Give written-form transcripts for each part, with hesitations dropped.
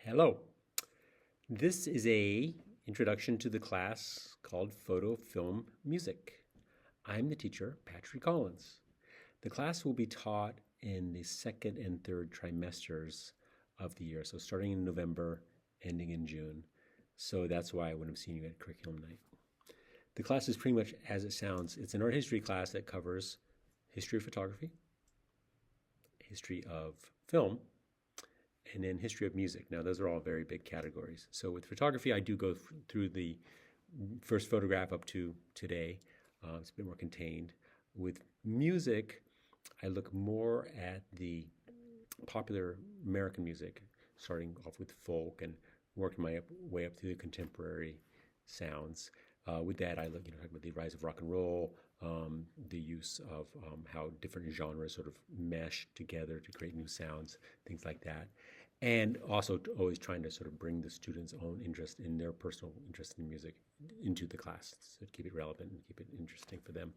Hello. This is a introduction to the class called Photo Film Music. I'm the teacher, Patrick Collins. The class will be taught in the second and third trimesters of the year, so starting in November, ending in June. So that's why I wouldn't have seen you at curriculum night. The class is pretty much as it sounds. It's an art history class that covers history of photography, history of film, and then history of music. Now, those are all very big categories. So with photography, I do go through the first photograph up to today. It's a bit more contained. With music, I look more at the popular American music, starting off with folk and working my way up through the contemporary sounds. With that, I look, talk about the rise of rock and roll, the use of how different genres sort of mesh together to create new sounds, things like that. And also always trying to sort of bring the students' own interest in their personal interest in music into the class, so to keep it relevant and keep it interesting for them.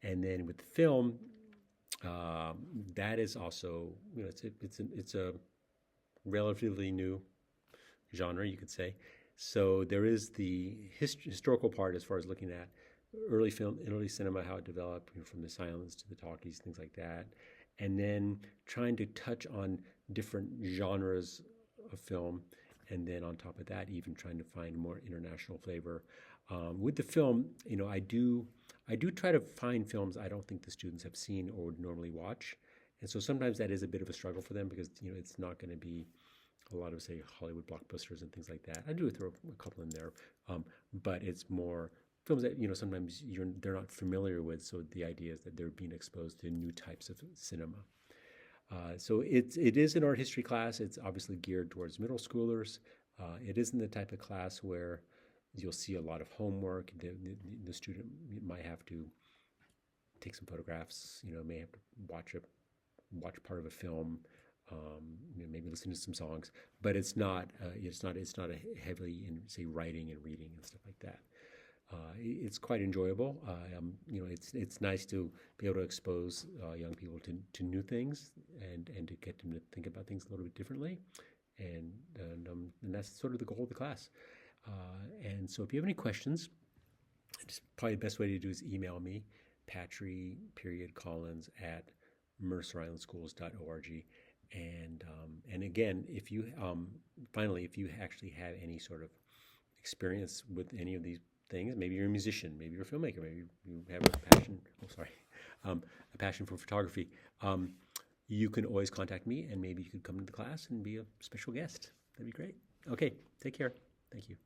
And then with film, that is also, it's a relatively new genre, you could say. So there is the historical part as far as looking at early film, early cinema, how it developed, from the silents to the talkies, things like that. And then trying to touch on different genres of film. And then on top of that, even trying to find more international flavor. With the film, I do try to find films I don't think the students have seen or would normally watch. And so sometimes that is a bit of a struggle for them because, it's not going to be a lot of, say, Hollywood blockbusters and things like that. I do throw a couple in there, but it's more films that sometimes they're not familiar with. So the idea is that they're being exposed to new types of cinema. So it is an art history class. It's obviously geared towards middle schoolers. It isn't the type of class where you'll see a lot of homework. The student might have to take some photographs. May have to watch part of a film. Maybe listen to some songs, but it's not a heavily in, say, writing and reading and stuff like that. It's quite enjoyable. It's nice to be able to expose young people to new things and to get them to think about things a little bit differently, and that's sort of the goal of the class. And so, if you have any questions, just probably the best way to do is email me, patry.collins@mercerislandschools.org. And again, if you actually have any sort of experience with any of these things, maybe you're a musician, maybe you're a filmmaker, maybe you have a passion. A passion for photography. You can always contact me, and maybe you could come to the class and be a special guest. That'd be great. Okay, take care. Thank you.